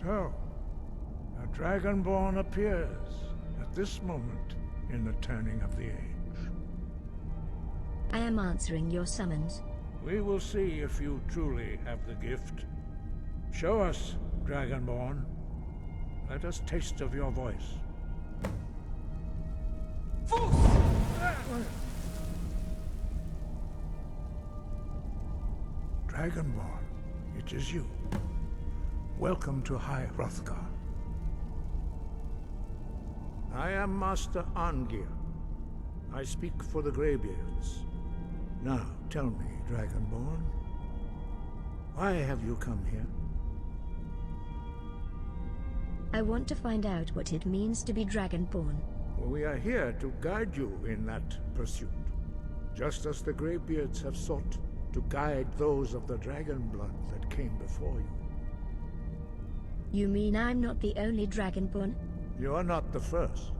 So, a Dragonborn appears at this moment in the turning of the age. I am answering your summons. We will see if you truly have the gift. Show us, Dragonborn. Let us taste of your voice. Dragonborn, it is you. Welcome to High Hrothgar. I am Master Arngir. I speak for the Greybeards. Now, tell me, Dragonborn, why have you come here? I want to find out what it means to be Dragonborn. We are here to guide you in that pursuit, just as the Greybeards have sought to guide those of the dragon blood that came before you. You mean I'm not the only Dragonborn? You are not the first.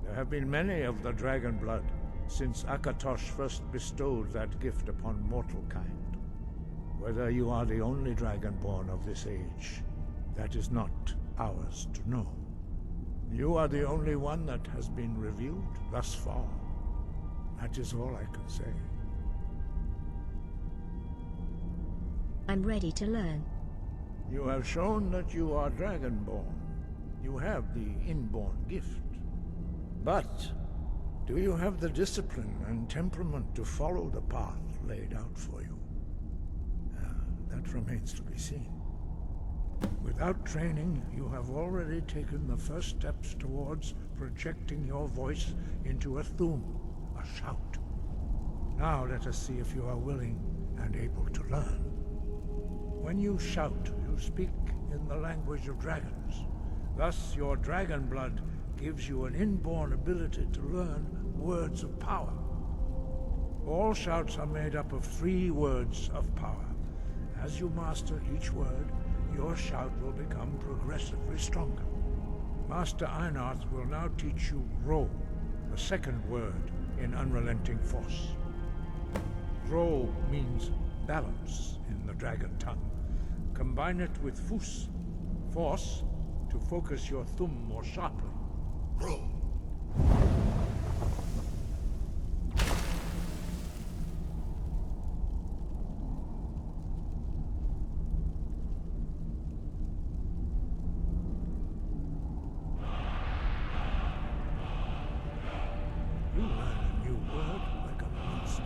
There have been many of the dragon blood since Akatosh first bestowed that gift upon mortal kind. Whether you are the only Dragonborn of this age, that is not ours to know. You are the only one that has been revealed thus far. That is all I can say. I'm ready to learn. You have shown that you are Dragonborn. You have the inborn gift. But do you have the discipline and temperament to follow the path laid out for you? That remains to be seen. Without training, you have already taken the first steps towards projecting your voice into a thum, a shout. Now let us see if you are willing and able to learn. When you shout, you speak in the language of dragons. Thus, your dragon blood gives you an inborn ability to learn words of power. All shouts are made up of 3 words of power. As you master each word, your shout will become progressively stronger. Master Einarth will now teach you Ro, the second word in Unrelenting Force. Ro means balance in the dragon tongue. Combine it with Fus, force, to focus your thumb more sharply. Ro. You learn a new word like a monster.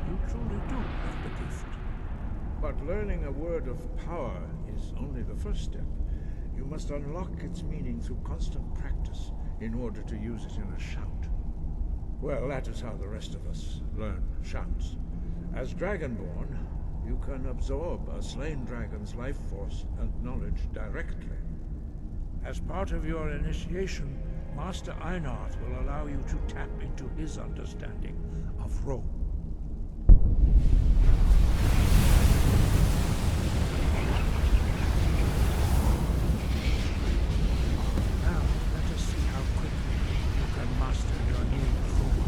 You truly do have the gift. But learning a word of power is only the first step. You must unlock its meaning through constant practice in order to use it in a shout. Well, that is how the rest of us learn shouts. As Dragonborn, you can absorb a slain dragon's life force and knowledge directly. As part of your initiation, Master Einarth will allow you to tap into his understanding of Ro. Now, let us see how quickly you can master your new form.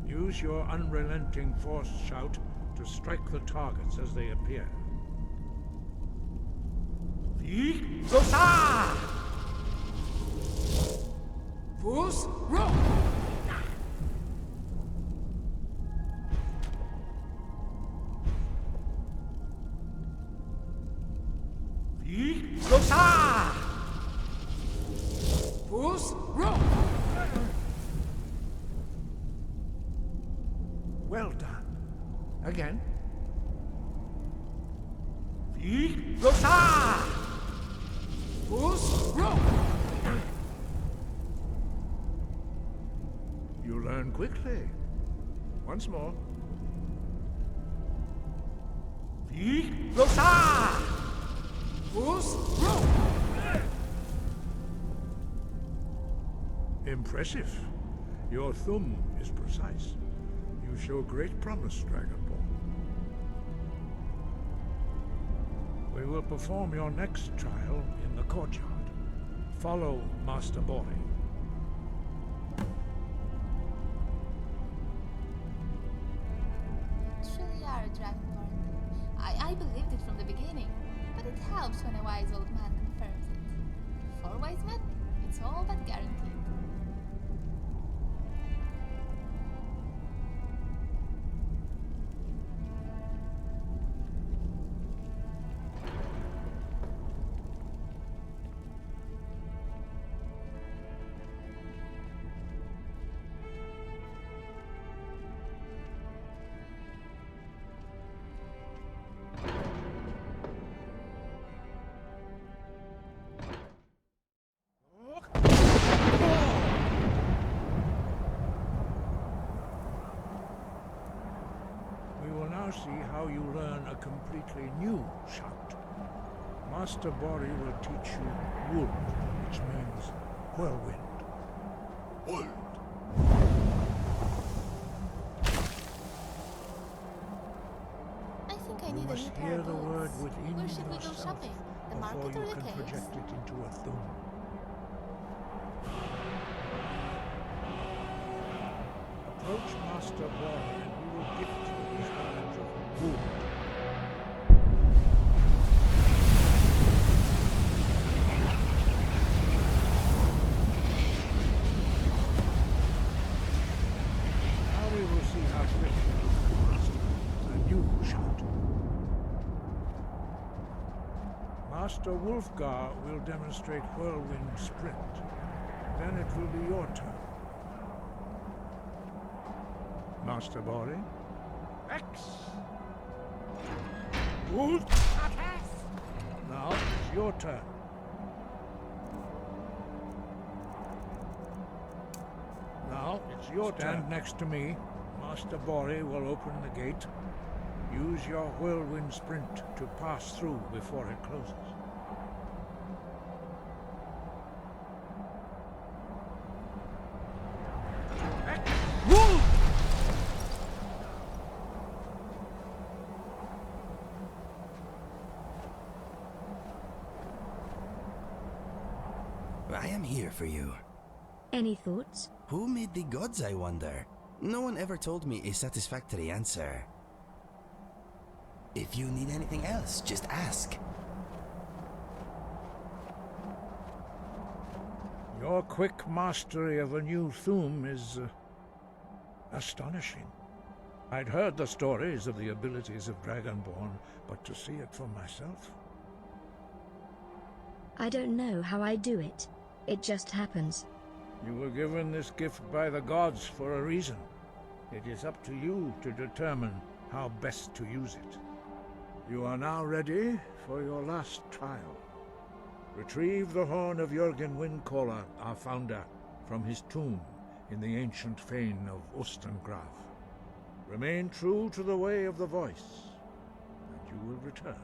Use your unrelenting force shout to strike the targets as they appear. Zosa! Fus Ro! Zosa! Fus Ro! Well done. Again. Zosa! Fus Ro! You learn quickly. Once more. Zosa! Fus Ro! Impressive. Your thumb is precise. You show great promise, Dragonborn. We will perform your next trial in the courtyard. Follow Master Bori. You truly are a dragon. believed it from the beginning, but it helps when a wise old man confirms it. For wise men, it's all but guaranteed. We will now see how you learn a completely new shout. Master Bori will teach you Wold, which means whirlwind. Wold. I think I You need a new must pair hear of the word boots. within Where should we go yourself shopping? The before market you or the can caves? project it into a thum. Approach Master Bori and he will gift you his knowledge of Wood. Now we will see how quickly you can master a new shout. Master Wolfgar will demonstrate Whirlwind Sprint. Then it will be your turn. Master Bori? X! Wolf! Now it's your turn. Now it's your turn. Stand next to me. Master Bori will open the gate. Use your Whirlwind Sprint to pass through before it closes. Wolf! I am here for you. Any thoughts? Who made the gods, I wonder? No one ever told me a satisfactory answer. If you need anything else, just ask. Your quick mastery of a new thum is astonishing. I'd heard the stories of the abilities of Dragonborn, but to see it for myself... I don't know how I do it. It just happens. You were given this gift by the gods for a reason. It is up to you to determine how best to use it. You are now ready for your last trial. Retrieve the horn of Jürgen Windcaller, our founder, from his tomb in the ancient fane of Ostengraf. Remain true to the way of the voice, and you will return.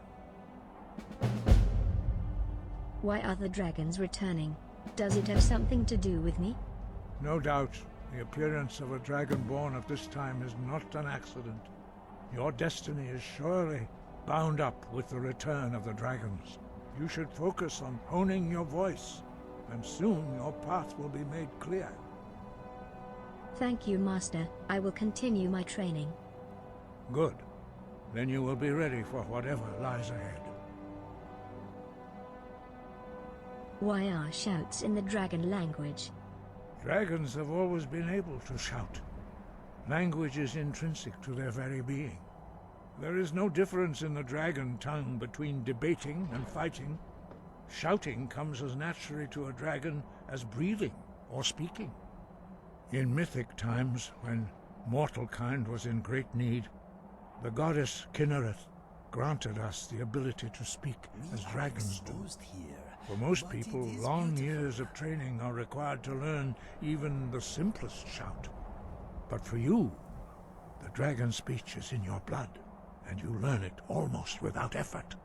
Why are the dragons returning? Does it have something to do with me? No doubt, the appearance of a Dragonborn at this time is not an accident. Your destiny is surely bound up with the return of the dragons. You should focus on honing your voice, and soon your path will be made clear. Thank you, Master. I will continue my training. Good. Then you will be ready for whatever lies ahead. Why are shouts in the dragon language? Dragons have always been able to shout. Language is intrinsic to their very being. There is no difference in the dragon tongue between debating and fighting. Shouting comes as naturally to a dragon as breathing or speaking. In mythic times, when mortal kind was in great need, the goddess Kinnereth granted us the ability to speak as dragons do. For most people, long years of training are required to learn even the simplest shout. But for you, the dragon speech is in your blood, and you learn it almost without effort.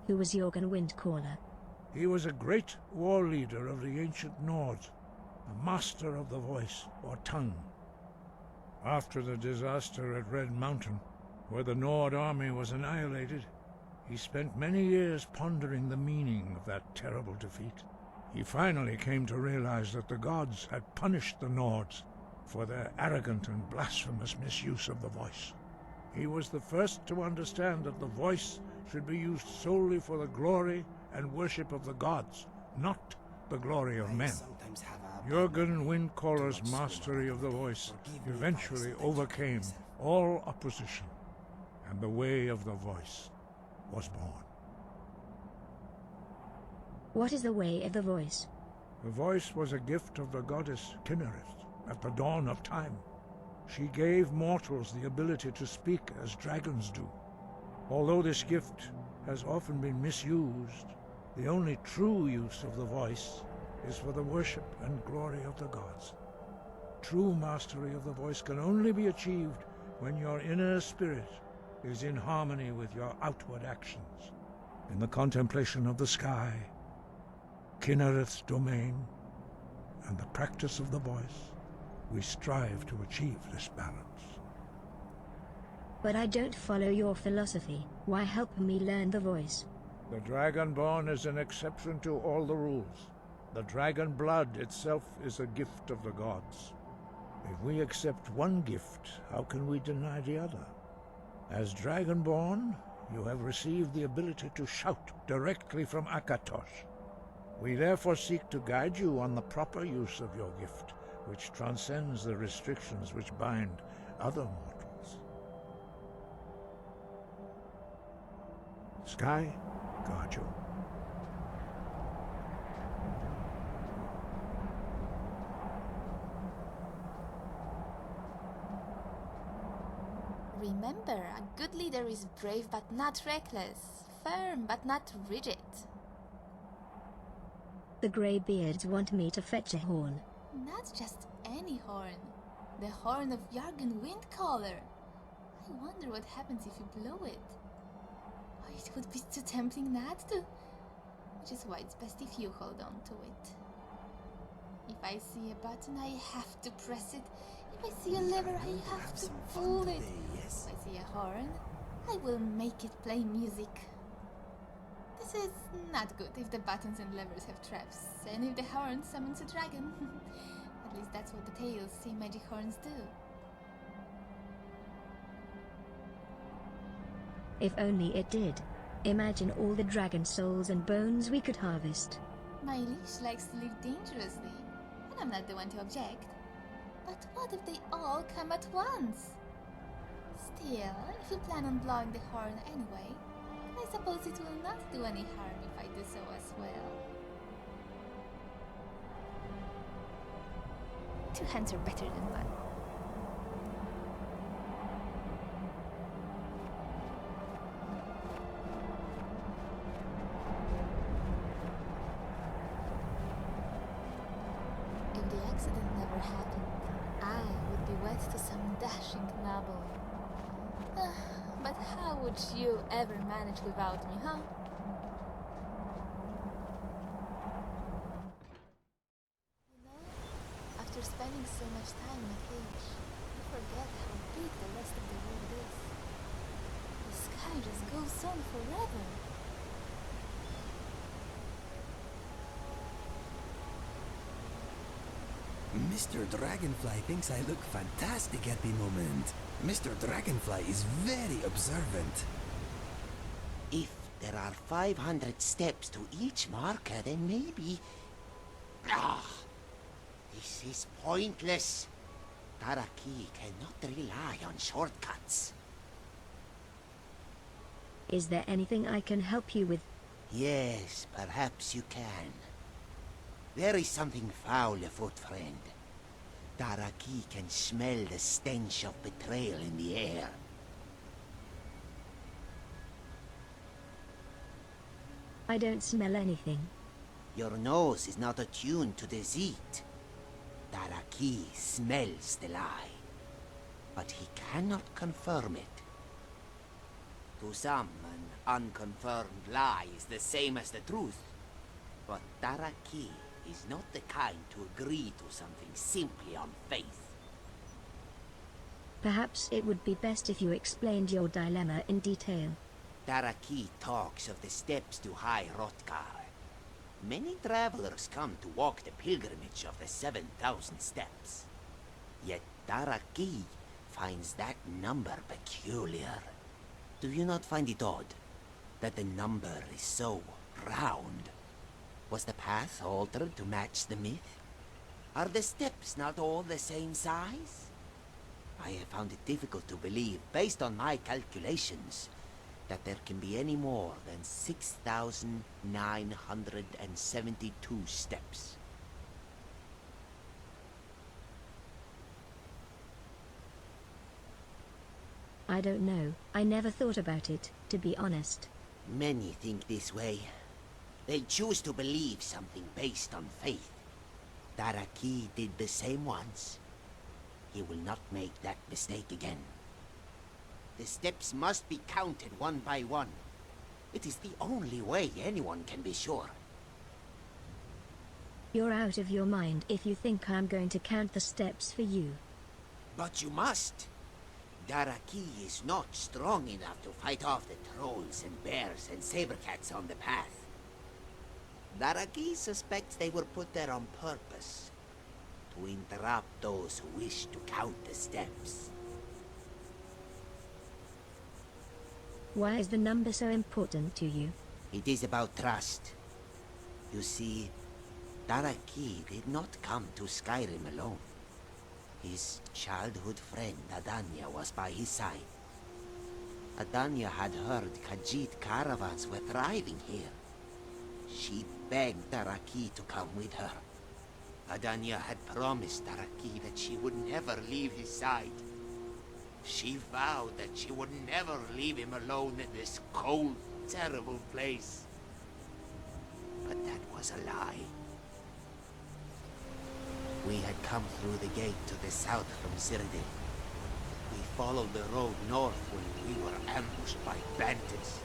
Who was Jürgen Windcaller? He was a great war leader of the ancient Nords, a master of the voice, or tongue. After the disaster at Red Mountain, where the Nord army was annihilated, he spent many years pondering the meaning of that terrible defeat. He finally came to realize that the gods had punished the Nords for their arrogant and blasphemous misuse of the voice. He was the first to understand that the voice should be used solely for the glory and worship of the gods, not the glory of men. Jürgen Windcaller's mastery of the voice eventually overcame all opposition, and the way of the voice was born. What is the way of the voice? The voice was a gift of the goddess Kinnereth at the dawn of time. She gave mortals the ability to speak as dragons do. Although this gift has often been misused, the only true use of the voice is for the worship and glory of the gods. True mastery of the voice can only be achieved when your inner spirit is in harmony with your outward actions. In the contemplation of the sky, Kinnereth's domain, and the practice of the voice, we strive to achieve this balance. But I don't follow your philosophy. Why help me learn the voice? The Dragonborn is an exception to all the rules. The dragon blood itself is a gift of the gods. If we accept one gift, how can we deny the other? As Dragonborn, you have received the ability to shout directly from Akatosh. We therefore seek to guide you on the proper use of your gift, which transcends the restrictions which bind other mortals. Sky, guard you. Remember, a good leader is brave but not reckless, firm but not rigid. The Greybeards want me to fetch a horn. Not just any horn. The horn of Jürgen Windcaller. I wonder what happens if you blow it. Oh, it would be too tempting not to. Which is why it's best if you hold on to it. If I see a button, I have to press it. If I see a lever, I have to pull it. If I see a horn, I will make it play music. This is not good if the buttons and levers have traps, and if the horn summons a dragon. At least that's what the tales say magic horns do. If only it did. Imagine all the dragon souls and bones we could harvest. My leash likes to live dangerously, and I'm not the one to object. But what if they all come at once? Still, if you plan on blowing the horn anyway, I suppose it will not do any harm if I do so as well. Two hands are better than one. If the accident never happened, I would be wed to some dashing noble. But how would you ever manage without me, huh? You know, after spending so much time in a cage, you forget how big the rest of the world is. The sky just goes on forever. Mr. Dragonfly thinks I look fantastic at the moment. Mr. Dragonfly is very observant. If there are 500 steps to each marker, then maybe... this is pointless. Taraki cannot rely on shortcuts. Is there anything I can help you with? Yes, perhaps you can. There is something foul afoot, friend. Taraki can smell the stench of betrayal in the air. I don't smell anything. Your nose is not attuned to deceit. Taraki smells the lie, but he cannot confirm it. To some, an unconfirmed lie is the same as the truth, but Taraki is not the kind to agree to something simply on faith. Perhaps it would be best if you explained your dilemma in detail. Taraki talks of the steps to High Hrothgar. Many travelers come to walk the pilgrimage of the 7,000 steps. Yet Taraki finds that number peculiar. Do you not find it odd that the number is so round? Was the path altered to match the myth? Are the steps not all the same size? I have found it difficult to believe, based on my calculations, that there can be any more than 6,972 steps. I don't know. I never thought about it, to be honest. Many think this way. They choose to believe something based on faith. Daraki did the same once. He will not make that mistake again. The steps must be counted one by one. It is the only way anyone can be sure. You're out of your mind if you think I'm going to count the steps for you. But you must. Daraki is not strong enough to fight off the trolls and bears and saber-cats on the path. Daraki suspects they were put there on purpose, to interrupt those who wish to count the steps. Why is the number so important to you? It is about trust. You see, Daraki did not come to Skyrim alone. His childhood friend Adanya was by his side. Adanya had heard Khajiit caravans were thriving here. She begged Daraki to come with her. Adanya had promised Daraki that she would never leave his side. She vowed that she would never leave him alone in this cold, terrible place. But that was a lie. We had come through the gate to the south from Cyrodiil. We followed the road north when we were ambushed by bandits.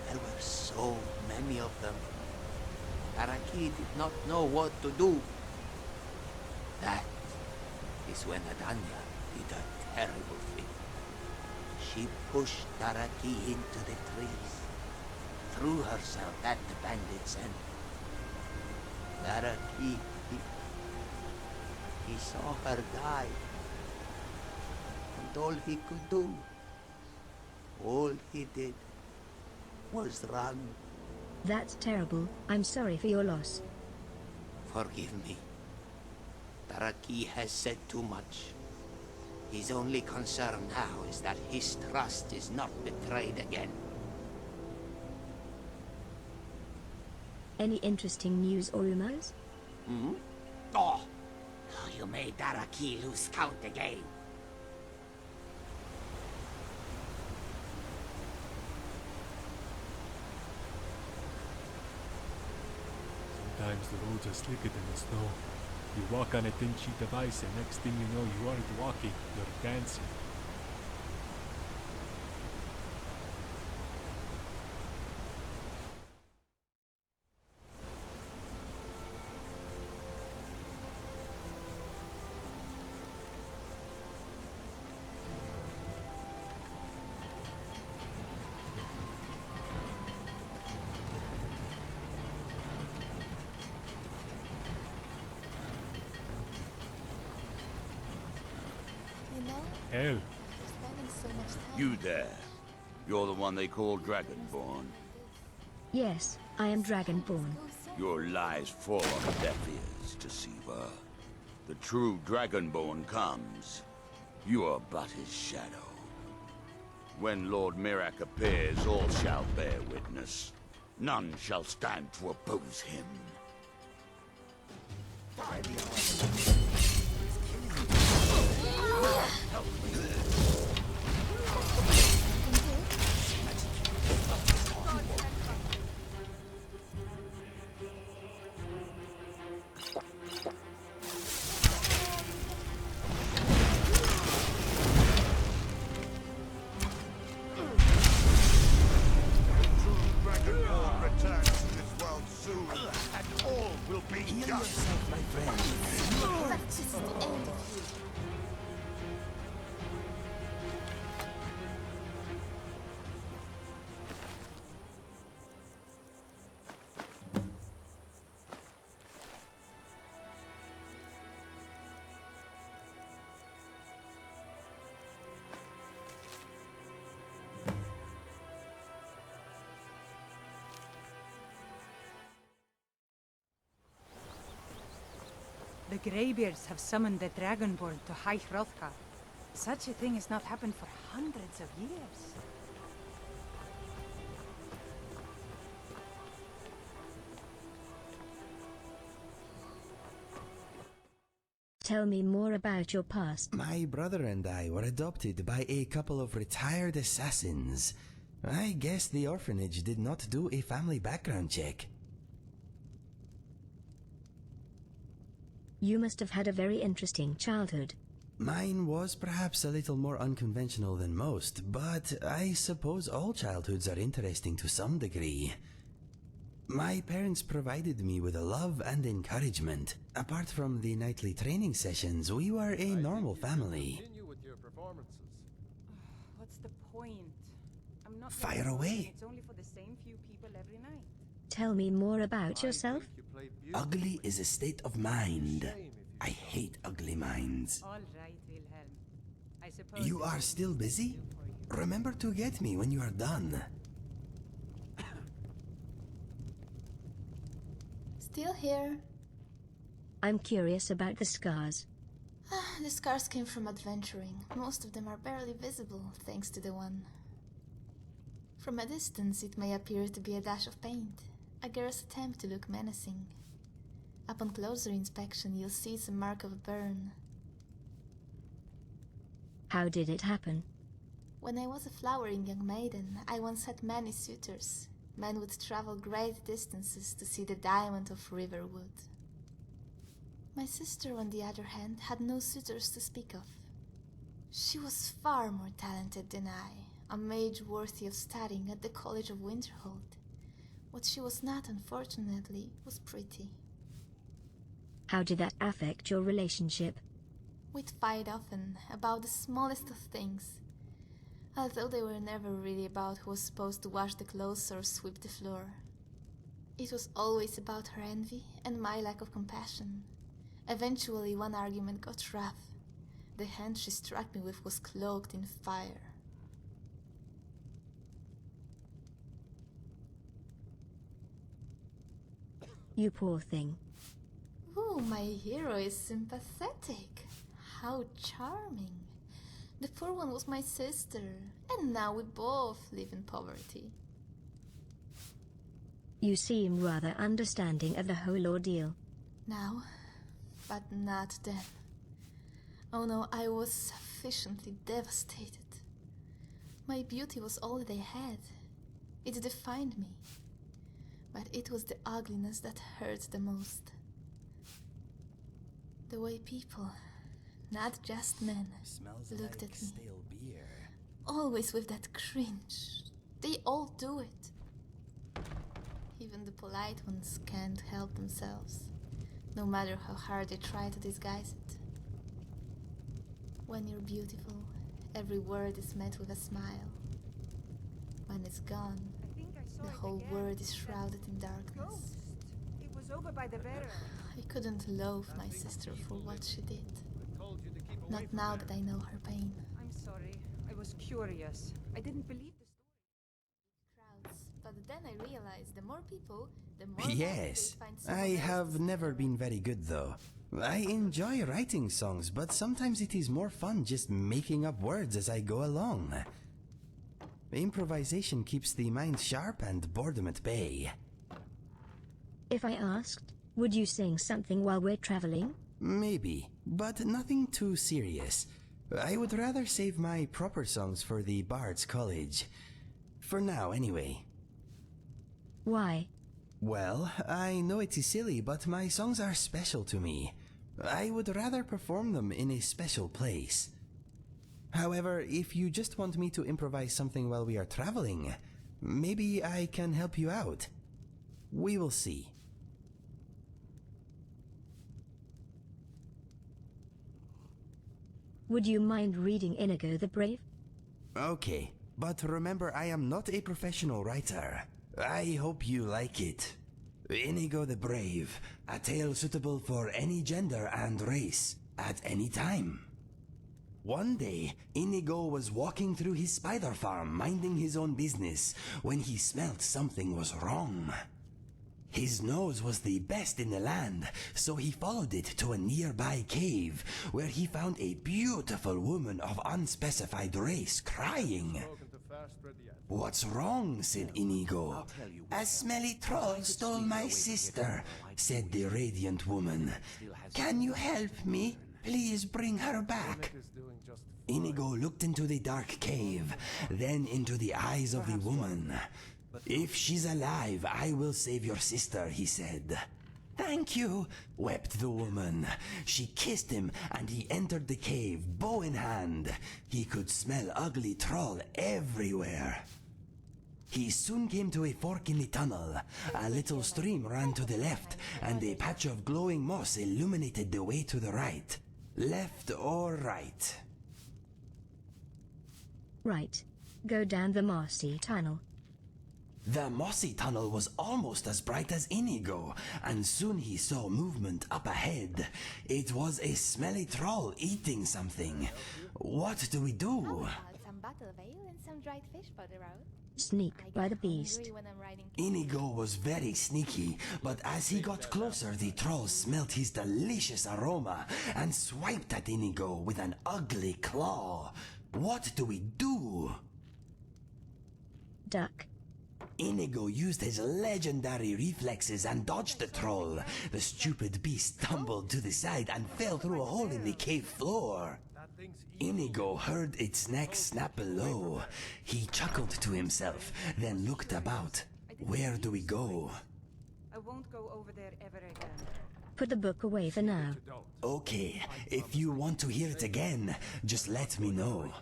There were so many of them. Daraki did not know what to do. That is when Adanya did a terrible thing. She pushed Daraki into the trees, threw herself at the bandits, and Daraki, he saw her die. And all he could do, all he did, was run. That's terrible. I'm sorry for your loss. Forgive me. Daraki has said too much. His only concern now is that his trust is not betrayed again. Any interesting news or rumors? Hmm? Oh! You made Daraki lose count again. Sometimes the roads are slicker than the snow. You walk on a thin sheet of ice and next thing you know you aren't walking, you're dancing. Hell. You there. You're the one they call Dragonborn. Yes, I am Dragonborn. Your lies fall on deaf ears, deceiver. The true Dragonborn comes. You are but his shadow. When Lord Mirak appears, all shall bear witness. None shall stand to oppose him. Heal yourself, my friend. Greybeards have summoned the Dragonborn to High Hrothgar. Such a thing has not happened for hundreds of years. Tell me more about your past. My brother and I were adopted by a couple of retired assassins. I guess the orphanage did not do a family background check. You must have had a very interesting childhood. Mine was perhaps a little more unconventional than most, but I suppose all childhoods are interesting to some degree. My parents provided me with love and encouragement. Apart from the nightly training sessions, we were a normal family. Continue with your performances. What's the point? I'm not Fire gonna away. learn. It's only for the same few people every night. Tell me more about yourself. You played beautifully. Ugly is a state of mind. I hate ugly minds. All right, Wilhelm. I suppose You are still busy? Remember to get me when you are done. Still here. I'm curious about the scars. The scars came from adventuring. Most of them are barely visible, thanks to the one. From a distance, it may appear to be a dash of paint, a girl's attempt to look menacing. Upon closer inspection, you'll see it's a mark of a burn. How did it happen? When I was a flowering young maiden, I once had many suitors. Men would travel great distances to see the diamond of Riverwood. My sister, on the other hand, had no suitors to speak of. She was far more talented than I, a mage worthy of studying at the College of Winterhold. What she was not, unfortunately, was pretty. How did that affect your relationship? We'd fight often, about the smallest of things. Although they were never really about who was supposed to wash the clothes or sweep the floor. It was always about her envy and my lack of compassion. Eventually, one argument got rough. The hand she struck me with was cloaked in fire. You poor thing. Ooh, my hero is sympathetic. How charming. The poor one was my sister, and now we both live in poverty. You seem rather understanding of the whole ordeal. Now, but not then. Oh no, I was sufficiently devastated. My beauty was all they had. It defined me. But it was the ugliness that hurt the most. The way people, not just men, looked at me. Stale beer. Always with that cringe. They all do it. Even the polite ones can't help themselves, no matter how hard they try to disguise it. When you're beautiful, every word is met with a smile. When it's gone, I think I saw the it whole again. world is shrouded in darkness. Ghost. It was over by the barrel. I couldn't loathe my sister for what she did. Told you to keep away Not from now there. that I know her pain. I'm sorry. I was curious. I didn't believe the story. Crowds. But then I realized the more people, the more Yes, find I someone else have to never stare been at. very good though. I enjoy writing songs, but sometimes it is more fun just making up words as I go along. Improvisation keeps the mind sharp and boredom at bay. If I asked, would you sing something while we're traveling? Maybe, but nothing too serious. I would rather save my proper songs for the Bard's College. For now, anyway. Why? Well, I know it is silly, but my songs are special to me. I would rather perform them in a special place. However, if you just want me to improvise something while we are traveling, maybe I can help you out. We will see. Would you mind reading Inigo the Brave? Okay, but remember I am not a professional writer. I hope you like it. Inigo the Brave, a tale suitable for any gender and race, at any time. One day, Inigo was walking through his spider farm, minding his own business, when he smelt something was wrong. His nose was the best in the land, so he followed it to a nearby cave, where he found a beautiful woman of unspecified race crying. "What's wrong?" said Inigo. "A smelly troll stole my sister," said the radiant woman. "Can you help me? Please bring her back." Inigo looked into the dark cave, then into the eyes of the woman. "If she's alive, I will save your sister," he said. "Thank you," wept the woman. She kissed him, and he entered the cave, bow in hand. He could smell ugly troll everywhere. He soon came to a fork in the tunnel. A little stream ran to the left, and a patch of glowing moss illuminated the way to the right. Left or right? Right. Go down the mossy tunnel. The mossy tunnel was almost as bright as Inigo, and soon he saw movement up ahead. It was a smelly troll eating something. What do we do? Some bottle of ale and some dried fish butter out. Sneak by the beast. Inigo was very sneaky, but as he got closer, the troll smelt his delicious aroma and swiped at Inigo with an ugly claw. What do we do? Duck. Inigo used his legendary reflexes and dodged the troll. The stupid beast tumbled to the side and fell through a hole in the cave floor. Inigo heard its neck snap below. He chuckled to himself, then looked about. Where do we go? I won't go over there ever again. Put the book away for now. Okay, if you want to hear it again, just let me know.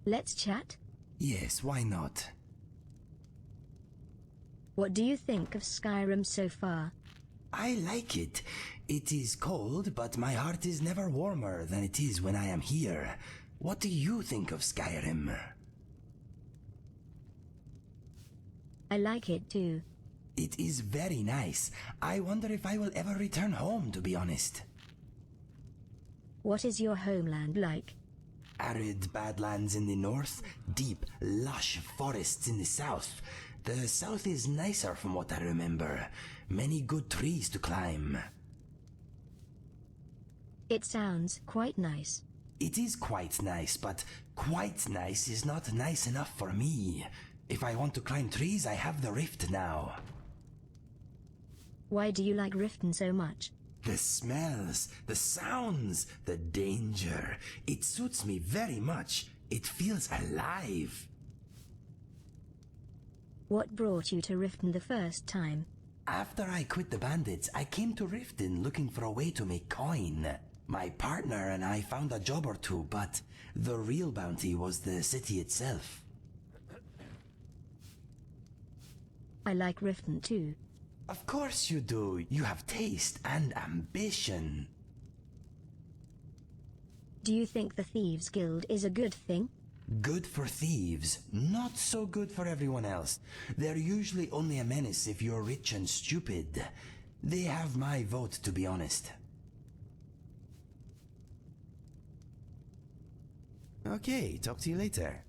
Let's chat? Yes, why not? What do you think of Skyrim so far? I like it. It is cold, but my heart is never warmer than it is when I am here. What do you think of Skyrim? I like it too. It is very nice. I wonder if I will ever return home, to be honest. What is your homeland like? Arid badlands in the north, deep, lush forests in the south. The south is nicer from what I remember. Many good trees to climb. It sounds quite nice. It is quite nice, but quite nice is not nice enough for me. If I want to climb trees, I have the rift now. Why do you like Riften so much? The smells, the sounds, the danger. It suits me very much. It feels alive. What brought you to Riften the first time? After I quit the bandits, I came to Riften looking for a way to make coin. My partner and I found a job or two, but the real bounty was the city itself. I like Riften too. Of course you do. You have taste and ambition. Do you think the Thieves Guild is a good thing? Good for thieves, not so good for everyone else. They're usually only a menace if you're rich and stupid. They have my vote, to be honest. Okay, talk to you later.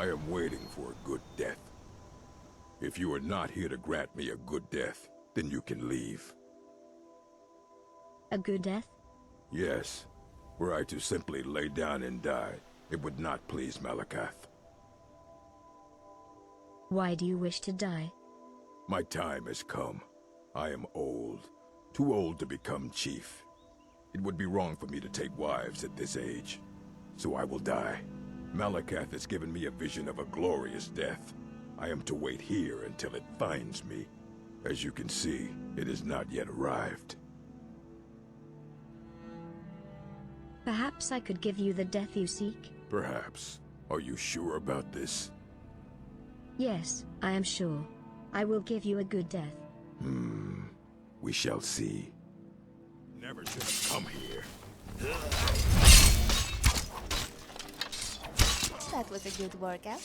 I am waiting for a good death. If you are not here to grant me a good death, then you can leave. A good death? Yes. Were I to simply lay down and die, it would not please Malakath. Why do you wish to die? My time has come. I am old. Too old to become chief. It would be wrong for me to take wives at this age. So I will die. Malakath has given me a vision of a glorious death. I am to wait here until it finds me. As you can see, it has not yet arrived. Perhaps I could give you the death you seek? Perhaps. Are you sure about this? Yes, I am sure. I will give you a good death. We shall see. Never should have come here. That was a good workout.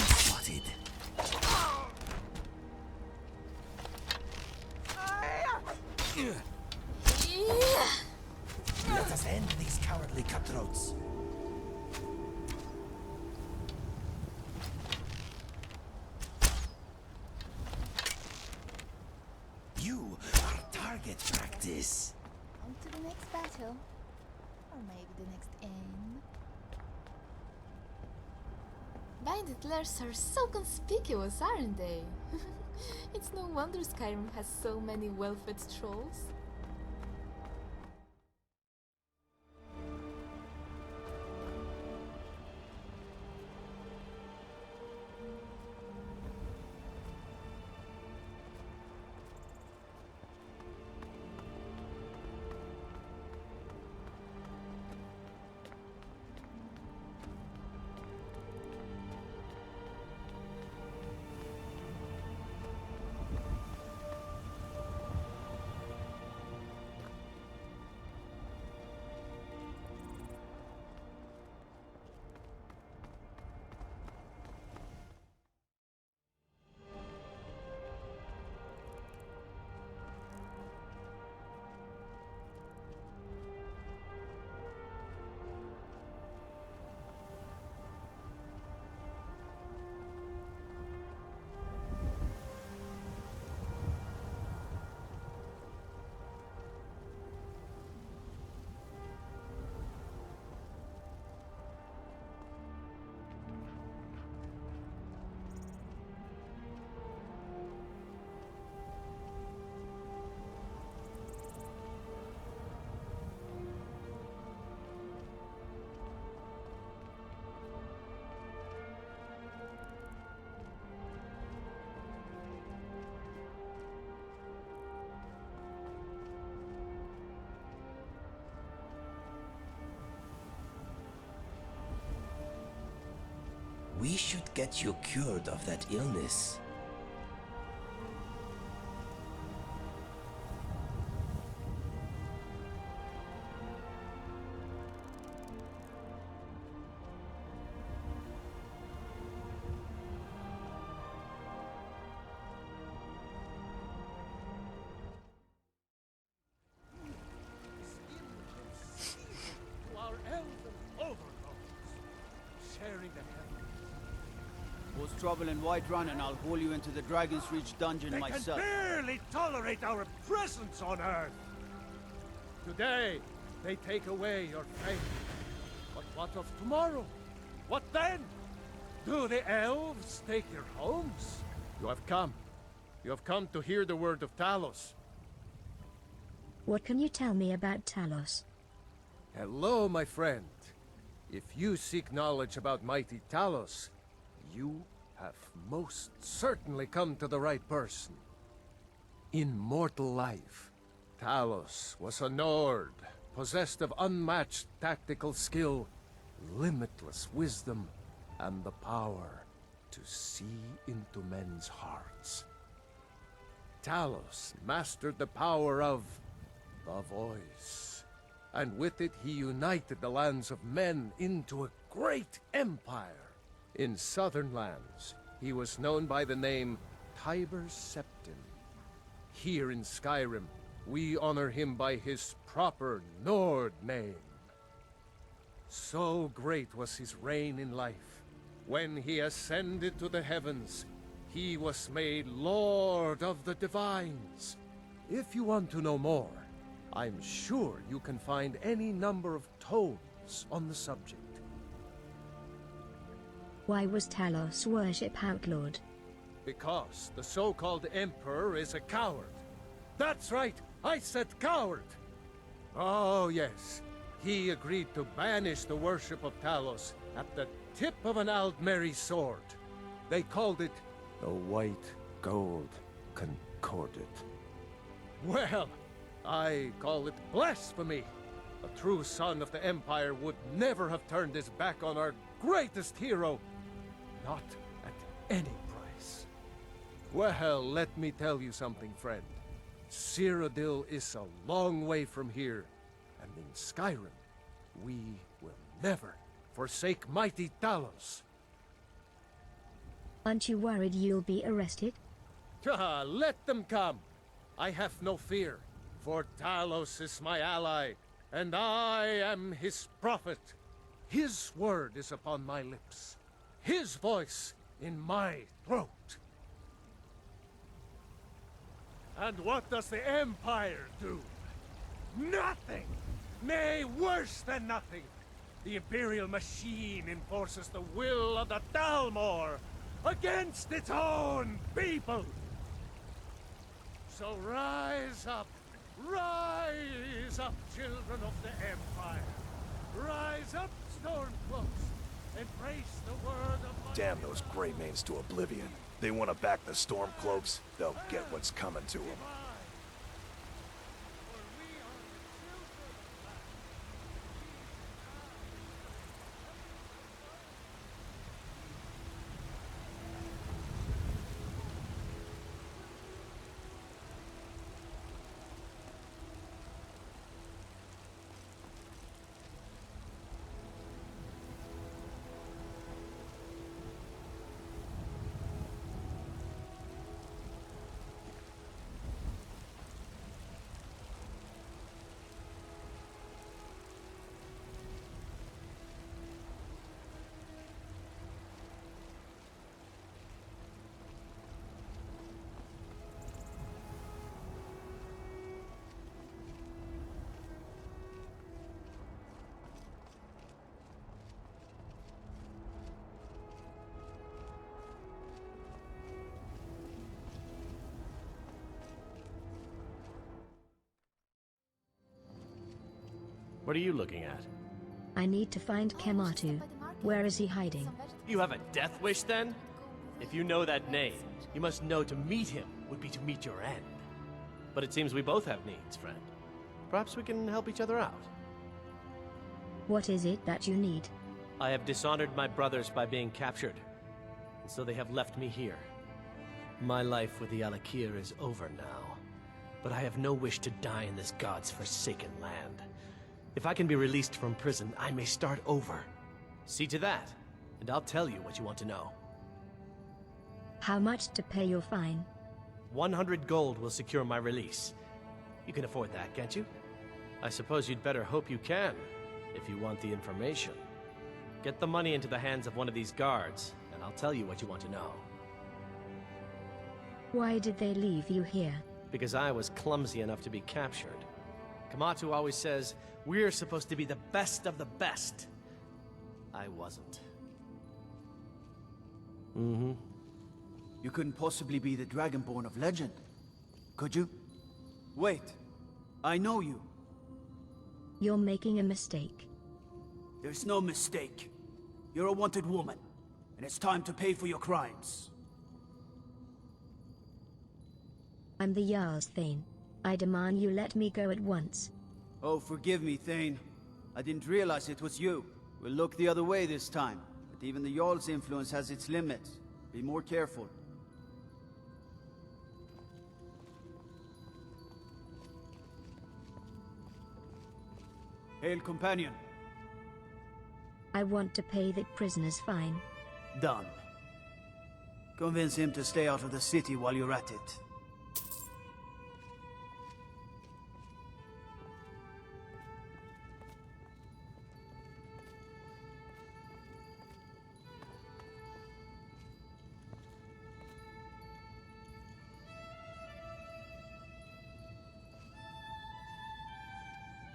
Spotted. Let us end these cowardly cutthroats. You are target practice. On to the next battle. Or maybe the next aim. Bandit lairs are so conspicuous, aren't they? It's no wonder Skyrim has so many well-fed trolls. We should get you cured of that illness. Cause trouble in Whiterun and I'll haul you into the Dragon's Reach dungeon myself. They can barely tolerate our presence on Earth. Today, they take away your faith. But what of tomorrow? What then? Do the elves take your homes? You have come. You have come to hear the word of Talos. What can you tell me about Talos? Hello, my friend. If you seek knowledge about mighty Talos, you have most certainly come to the right person. In mortal life, Talos was a Nord, possessed of unmatched tactical skill, limitless wisdom, and the power to see into men's hearts. Talos mastered the power of the voice, and with it he united the lands of men into a great empire. In southern lands, he was known by the name Tiber Septim. Here in Skyrim, we honor him by his proper Nord name. So great was his reign in life. When he ascended to the heavens, he was made Lord of the Divines. If you want to know more, I'm sure you can find any number of tomes on the subject. Why was Talos worship outlawed? Because the so-called Emperor is a coward. That's right, I said coward! Oh yes, he agreed to banish the worship of Talos at the tip of an Aldmeri sword. They called it the White Gold Concordat. Well, I call it blasphemy. A true son of the Empire would never have turned his back on our greatest hero. Not at any price. Well, let me tell you something, friend. Cyrodiil is a long way from here, and in Skyrim, we will never forsake mighty Talos. Aren't you worried you'll be arrested? Ah, let them come. I have no fear, for Talos is my ally, and I am his prophet. His word is upon my lips. His voice in my throat. And what does the Empire do? Nothing! Nay, worse than nothing! The Imperial machine enforces the will of the Dalmor against its own people! So rise up, children of the Empire! Rise up, Stormcloaks! Embrace the word of my... Damn those Greymanes to oblivion. They want to back the Stormcloaks, they'll get what's coming to them. What are you looking at? I need to find Kematu. Where is he hiding? You have a death wish, then? If you know that name, you must know to meet him would be to meet your end. But it seems we both have needs, friend. Perhaps we can help each other out. What is it that you need? I have dishonored my brothers by being captured, and so they have left me here. My life with the Alakir is over now, but I have no wish to die in this god's forsaken land. If I can be released from prison, I may start over. See to that, and I'll tell you what you want to know. How much to pay your fine? 100 gold will secure my release. You can afford that, can't you? I suppose you'd better hope you can, if you want the information. Get the money into the hands of one of these guards, and I'll tell you what you want to know. Why did they leave you here? Because I was clumsy enough to be captured. Kamatu always says, we're supposed to be the best of the best. I wasn't. Mm-hmm. You couldn't possibly be the Dragonborn of legend, could you? Wait, I know you. You're making a mistake. There's no mistake. You're a wanted woman, and it's time to pay for your crimes. I'm the Jarl's Thane. I demand you let me go at once. Oh, forgive me, Thane. I didn't realize it was you. We'll look the other way this time, but even the Jarl's influence has its limits. Be more careful. Hail, companion. I want to pay the prisoner's fine. Done. Convince him to stay out of the city while you're at it.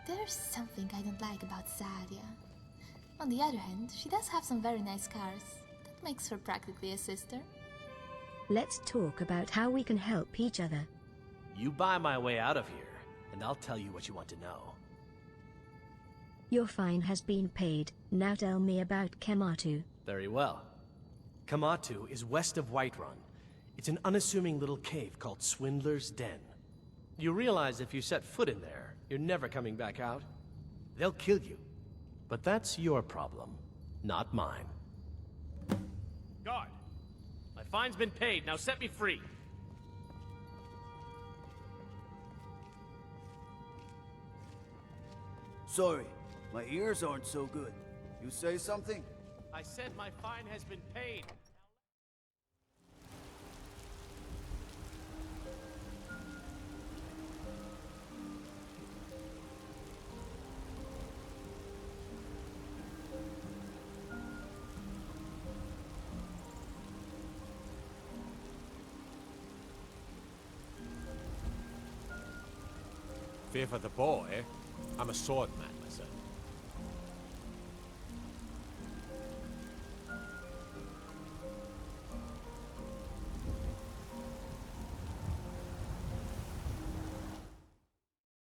There's something I don't like about Sadia. On the other hand, she does have some very nice scars. That makes her practically a sister. Let's talk about how we can help each other. You buy my way out of here, and I'll tell you what you want to know. Your fine has been paid. Now tell me about Kamatu. Very well. Kamatu is west of Whiterun. It's an unassuming little cave called Swindler's Den. You realize if you set foot in there, you're never coming back out. They'll kill you. But that's your problem, not mine. Guard! My fine's been paid, now set me free! Sorry, my ears aren't so good. You say something? I said my fine has been paid. Fear for the boy, eh? I'm a swordman.